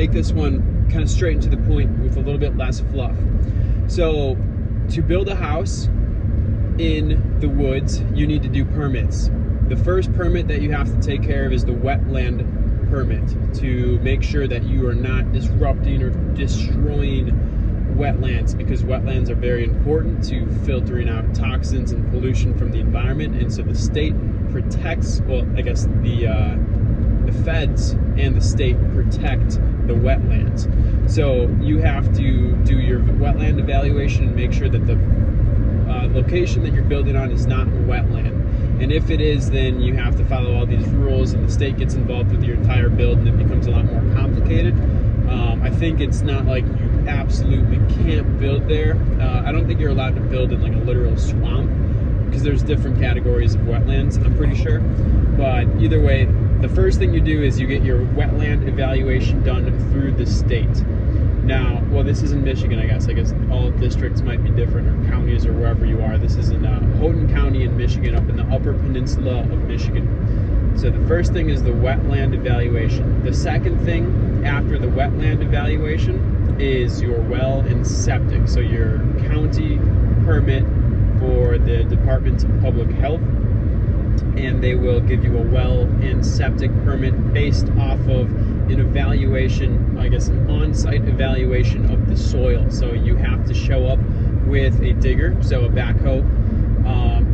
make this one kind of straight and to the point with a little bit less fluff. So to build a house in the woods, you need to do permits. The first permit that you have to take care of is the wetland permit, to make sure that you are not disrupting or destroying wetlands, because wetlands are very important to filtering out toxins and pollution from the environment. And so the state protects, well, I guess the feds and the state protect the wetlands. So you have to do your wetland evaluation and make sure that the location that you're building on is not a wetland. And if it is, then you have to follow all these rules, and the state gets involved with your entire build, and it becomes a lot more complicated. I think it's not like you absolutely can't build there. I don't think you're allowed to build in like a literal swamp, because there's different categories of wetlands, I'm pretty sure. But either way, the first thing you do is you get your wetland evaluation done through the state. Now, well, this is in Michigan, I guess. I guess all districts might be different, or counties, or wherever you are. This is in Houghton County in Michigan, up in the Upper Peninsula of Michigan. So the first thing is the wetland evaluation. The second thing after the wetland evaluation is your well and septic. So your county permit for the Department of Public Health, and they will give you a well and septic permit based off of an evaluation, I guess an on-site evaluation of the soil. So you have to show up with a digger, so a backhoe,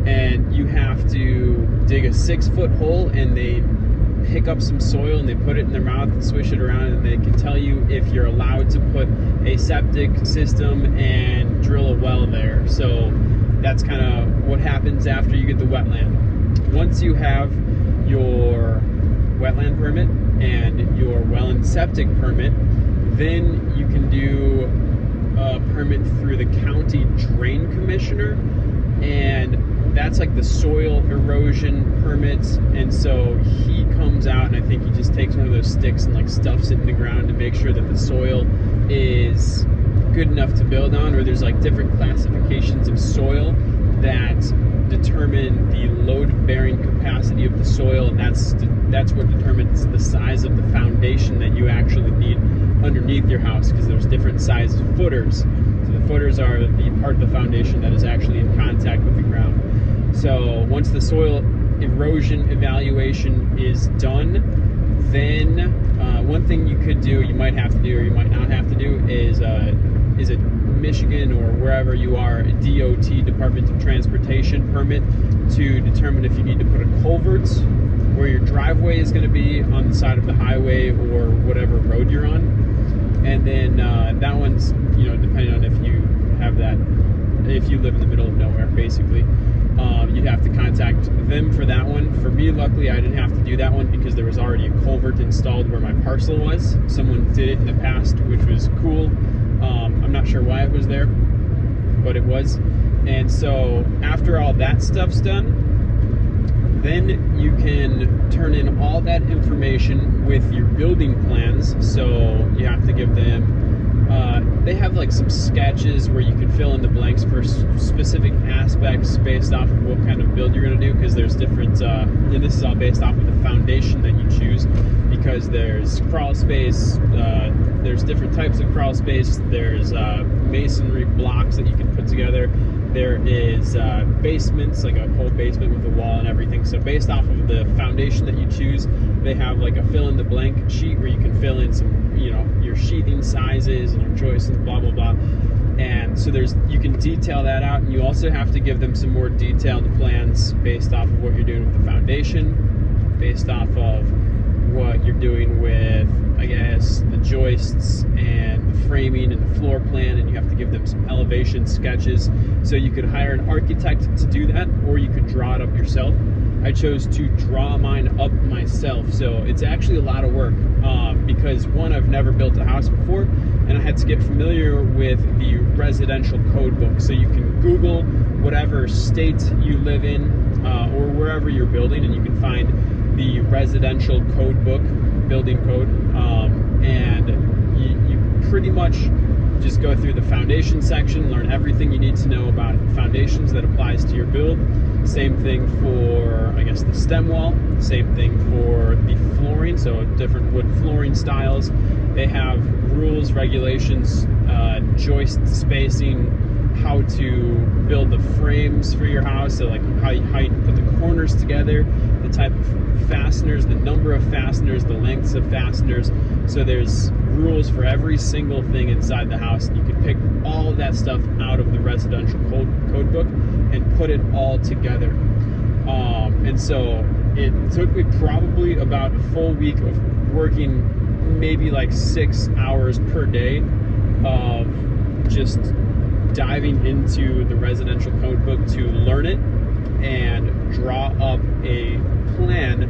and you have to dig a 6-foot hole, and they pick up some soil and they put it in their mouth and swish it around, and they can tell you if you're allowed to put a septic system and drill a well there. So that's kind of what happens after you get the wetland. Once you have your wetland permit and your well and septic permit, then you can do a permit through the county drain commissioner, and that's like the soil erosion permits. And so he comes out, and I think he just takes one of those sticks and like stuffs it in the ground to make sure that the soil is good enough to build on. Or there's like different classifications of soil that determine the load-bearing capacity of the soil, and that's what determines the size of the foundation that you actually need underneath your house, because there's different size footers. So the footers are the part of the foundation that is actually in contact with the ground. So once the soil erosion evaluation is done, then one thing you could do, you might have to do, or you might not have to do, is it Michigan or wherever you are, a DOT, Department of Transportation permit, to determine if you need to put a culvert where your driveway is going to be on the side of the highway or whatever road you're on. And then that one's, depending on if you have that, if you live in the middle of nowhere, basically, you'd have to contact them for that one. For me, luckily, I didn't have to do that one because there was already a culvert installed where my parcel was. Someone did it in the past, which was cool. I'm not sure why it was there, but it was. And so after all that stuff's done, then you can turn in all that information with your building plans. So you have to give them, they have like some sketches where you can fill in the blanks for specific aspects based off of what kind of build you're going to do, because there's different, and this is all based off of the foundation that you choose, because there's crawl space, there's different types of crawl space, there's masonry blocks that you can put together, there is basements, like a whole basement with a wall and everything. So based off of the foundation that you choose, they have like a fill in the blank sheet where you can fill in some, your sheathing sizes and your joists and blah blah blah. And so you can detail that out, and you also have to give them some more detailed plans based off of what you're doing with the foundation, based off of what you're doing with, I guess, the joists and the framing and the floor plan, and you have to give them some elevation sketches. So you could hire an architect to do that, or you could draw it up yourself. I chose to draw mine up myself, so it's actually a lot of work, because one, I've never built a house before, and I had to get familiar with the residential code book. So you can Google whatever state you live in, or wherever you're building, and you can find the residential code book, building code, and you pretty much just go through the foundation section, learn everything you need to know about foundations that applies to your build. Same thing for, I guess, the stem wall. Same thing for the flooring, so different wood flooring styles. They have rules, regulations, joist spacing, how to build the frames for your house, so like how you put the corners together, the type of fasteners, the number of fasteners, the lengths of fasteners. So there's rules for every single thing inside the house. You can pick all of that stuff out of the residential code book and put it all together. And so it took me probably about a full week of working, maybe like 6 hours per day of just diving into the residential code book to learn it and draw up a plan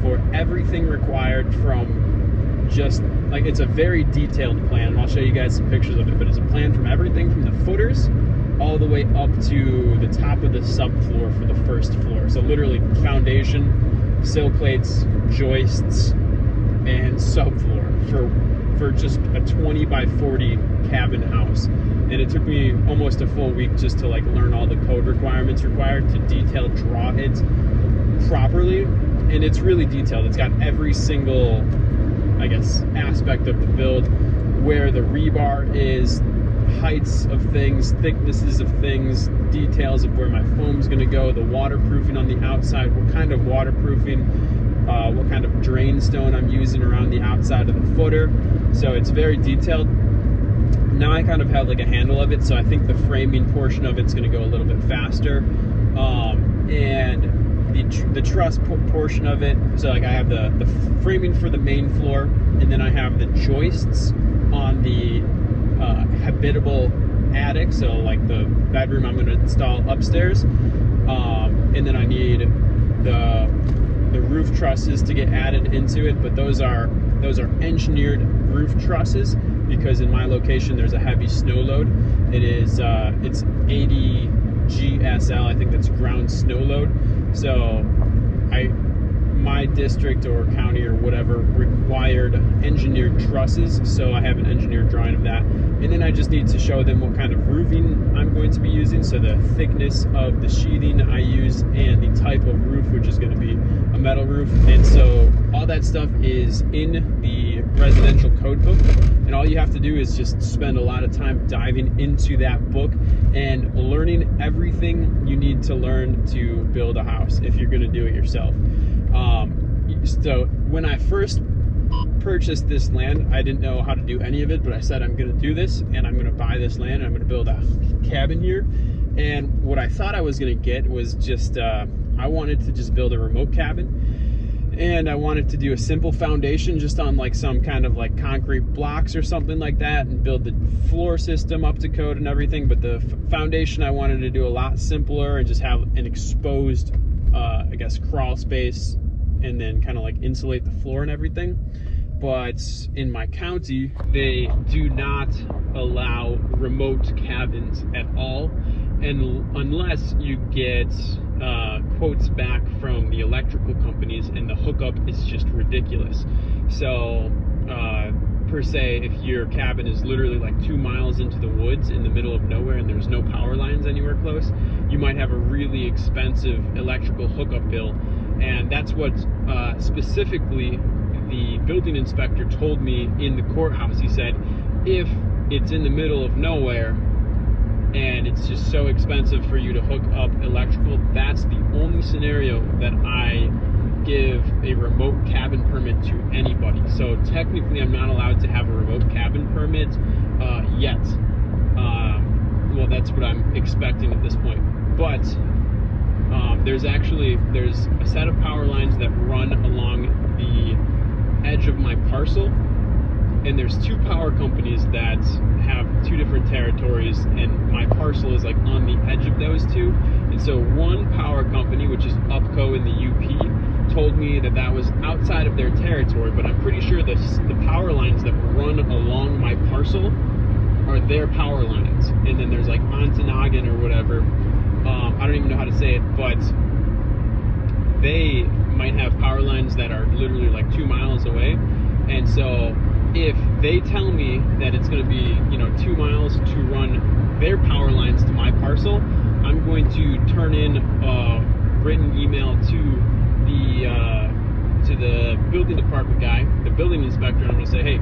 for everything required, from just like, it's a very detailed plan, and I'll show you guys some pictures of it, but it's a plan from everything from the footers all the way up to the top of the subfloor for the first floor. So literally foundation, sill plates, joists, and subfloor for just a 20 by 40 cabin house. And it took me almost a full week just to like learn all the code requirements required to detail draw it properly. And it's really detailed. It's got every single, I guess, aspect of the build, where the rebar is, heights of things, thicknesses of things, details of where my foam's gonna go, the waterproofing on the outside, what kind of waterproofing, what kind of drain stone I'm using around the outside of the footer. So it's very detailed. Now I kind of have like a handle of it, so I think the framing portion of it's going to go a little bit faster. And the truss portion of it, so like I have the framing for the main floor, and then I have the joists on the habitable attic, so like the bedroom I'm going to install upstairs. And then I need the roof trusses to get added into it, but those are engineered roof trusses, because in my location there's a heavy snow load. It is it's 80 GSL, I think that's ground snow load. So my district or county or whatever required engineered trusses, so I have an engineered drawing of that. And then I just need to show them what kind of roofing I'm going to be using, so the thickness of the sheathing I use and the type of roof, which is going to be a metal roof. And so all that stuff is in the residential code book, and all you have to do is just spend a lot of time diving into that book and learning everything you need to learn to build a house if you're going to do it yourself. So when I first purchased this land, I didn't know how to do any of it, but I said I'm going to do this, and I'm going to buy this land, and I'm going to build a cabin here. And what I thought I was going to get was just I wanted to just build a remote cabin, and I wanted to do a simple foundation just on like some kind of like concrete blocks or something like that, and build the floor system up to code and everything. But the foundation I wanted to do a lot simpler and just have an exposed I guess crawl space, and then kind of like insulate the floor and everything. But in my county, they do not allow remote cabins at all, and unless you get quotes back from the electrical companies, and the hookup is just ridiculous. So per se, if your cabin is literally like 2 miles into the woods in the middle of nowhere and there's no power lines anywhere close, you might have a really expensive electrical hookup bill. And that's what specifically the building inspector told me in the courthouse. He said, if it's in the middle of nowhere and it's just so expensive for you to hook up electrical, that's the only scenario that I give a remote cabin permit to anybody. So technically I'm not allowed to have a remote cabin permit yet. Well, that's what I'm expecting at this point. But there's a set of power lines that run along the edge of my parcel, and there's 2 power companies that have 2 different territories, and my parcel is like on the edge of those 2. And so one power company, which is UPCO in the UP, told me that that was outside of their territory, but I'm pretty sure the power lines that run along my parcel are their power lines. And then there's like Ontonagon or whatever, I don't even know how to say it, but they might have power lines that are literally like 2 miles away. And so if they tell me that it's going to be 2 miles to run their power lines to my parcel, I'm going to turn in a written email to the building department guy, the building inspector, and I'm going to say, hey,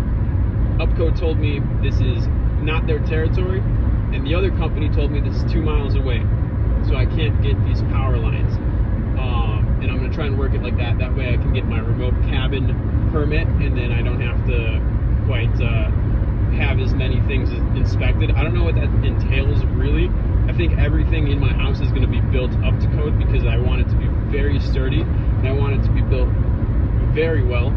UPCO told me this is not their territory, and the other company told me this is 2 miles away, so I can't get these power lines. And I'm gonna try and work it like that. That way I can get my remote cabin permit, and then I don't have to quite have as many things inspected. I don't know what that entails really. I think everything in my house is gonna be built up to code because I want it to be very sturdy, and I want it to be built very well.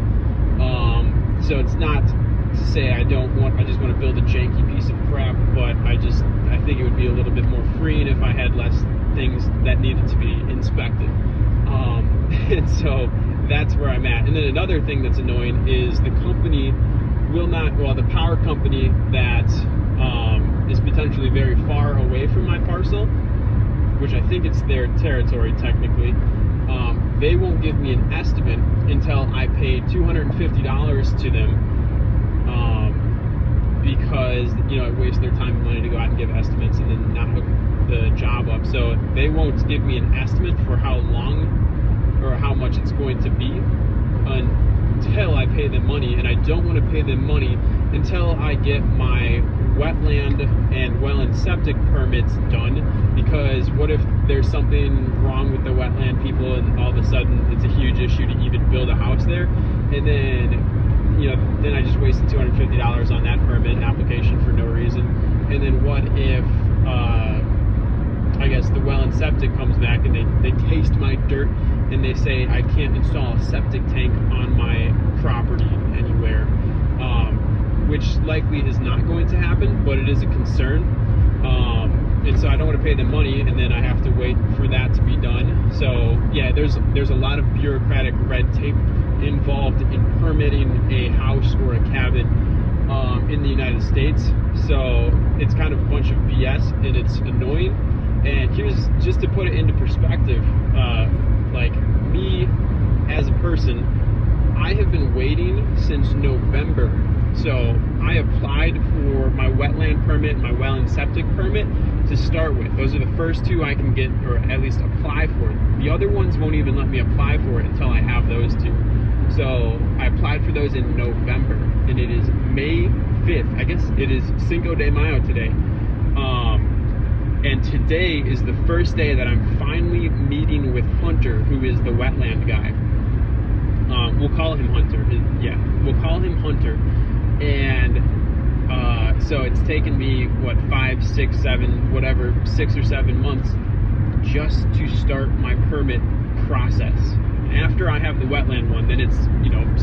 So it's not to say I just want to build a janky piece of crap, but I think it would be a little bit more freeing if I had less things that needed to be inspected. And so that's where I'm at. And then another thing that's annoying is the company the power company that is potentially very far away from my parcel, which I think it's their territory technically, they won't give me an estimate until I pay $250 to them, because it wastes their time and money to go out and give estimates and then not hook the job up. So they won't give me an estimate for how long or how much it's going to be until I pay them money, and I don't want to pay them money until I get my wetland and well and septic permits done, because what if there's something wrong with the wetland people and all of a sudden it's a huge issue to even build a house there, and then I just wasted $250 on that permit application for no reason. And then what if I guess the well and septic comes back and they taste my dirt and they say I can't install a septic tank on my property anywhere, which likely is not going to happen, but it is a concern. And so I don't want to pay them money and then I have to wait for that to be done. So yeah, there's a lot of bureaucratic red tape involved in permitting a house or a cabin in the United States. So it's kind of a bunch of BS and it's annoying. And here's, just to put it into perspective, like me as a person, I have been waiting since November. So I applied for my wetland permit, my well and septic permit to start with. Those are the first two I can get, or at least apply for. The other ones won't even let me apply for it until I have those two. So I applied for those in November, and it is May 5th. I guess it is Cinco de Mayo today. And today is the first day that I'm finally meeting with Hunter, who is the wetland guy. We'll call him Hunter. Yeah, we'll call him Hunter. And so it's taken me, 5, 6, 7, whatever, 6 or 7 months just to start my permit process. After I have the wetland one, then it's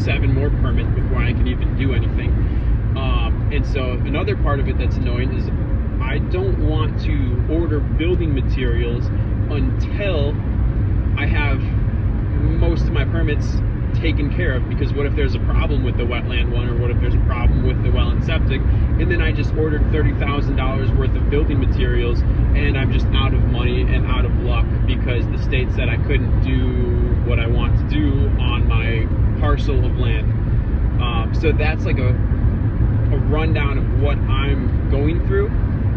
7 more permits before I can even do anything. And so another part of it that's annoying is I don't want to order building materials until I have most of my permits taken care of, because what if there's a problem with the wetland one, or what if there's a problem with the well and septic, and then I just ordered $30,000 worth of building materials and I'm just out of money and out of luck because the state said I couldn't do what I want to do on my parcel of land. So that's like a rundown of what I'm going through,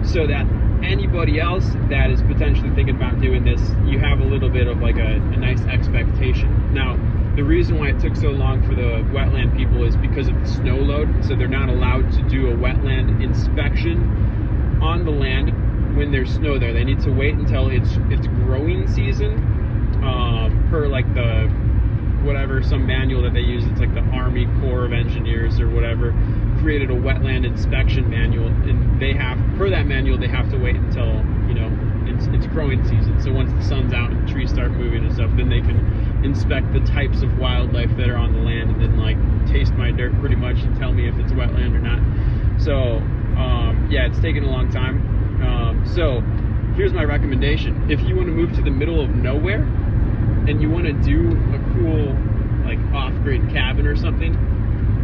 so that anybody else that is potentially thinking about doing this, you have a little bit of like a nice expectation. Now, the reason why it took so long for the wetland people is because of the snow load. So they're not allowed to do a wetland inspection on the land when there's snow there. They need to wait until it's growing season, per like some manual that they use. It's like the Army Corps of Engineers or whatever created a wetland inspection manual, and per that manual they have to wait until it's growing season. So once the sun's out and the trees start moving and stuff, then they can inspect the types of wildlife that are on the land, and then like taste my dirt pretty much and tell me if it's wetland or not. So yeah, it's taken a long time. So here's my recommendation: if you want to move to the middle of nowhere and you want to do a cool like off-grid cabin or something,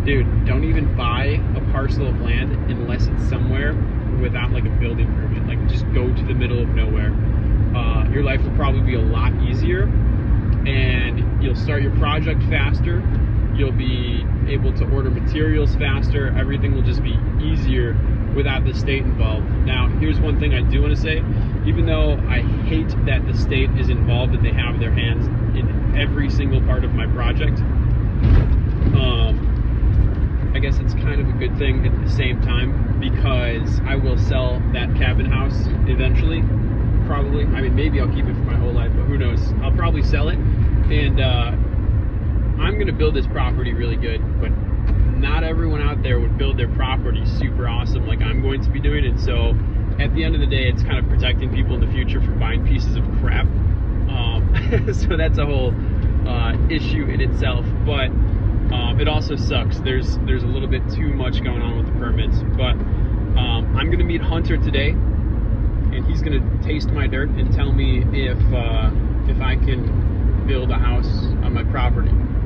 dude, don't even buy a parcel of land unless it's somewhere without like a building permit. Like, just go to the middle of nowhere. Your life will probably be a lot easier, and you'll start your project faster. You'll be able to order materials faster. Everything will just be easier without the state involved. Now, here's one thing I do want to say. Even though I hate that the state is involved and they have their hands in every single part of my project, I guess it's kind of a good thing at the same time, because I will sell that cabin house eventually, probably. I mean, maybe I'll keep it for my whole life, but who knows? I'll probably sell it, and I'm gonna build this property really good, but not everyone out there would build their property super awesome like I'm going to be doing it. So at the end of the day, it's kind of protecting people in the future from buying pieces of crap. So that's a whole issue in itself, but it also sucks. There's a little bit too much going on with the permits, but I'm gonna meet Hunter today, and he's gonna taste my dirt and tell me if I can build a house on my property.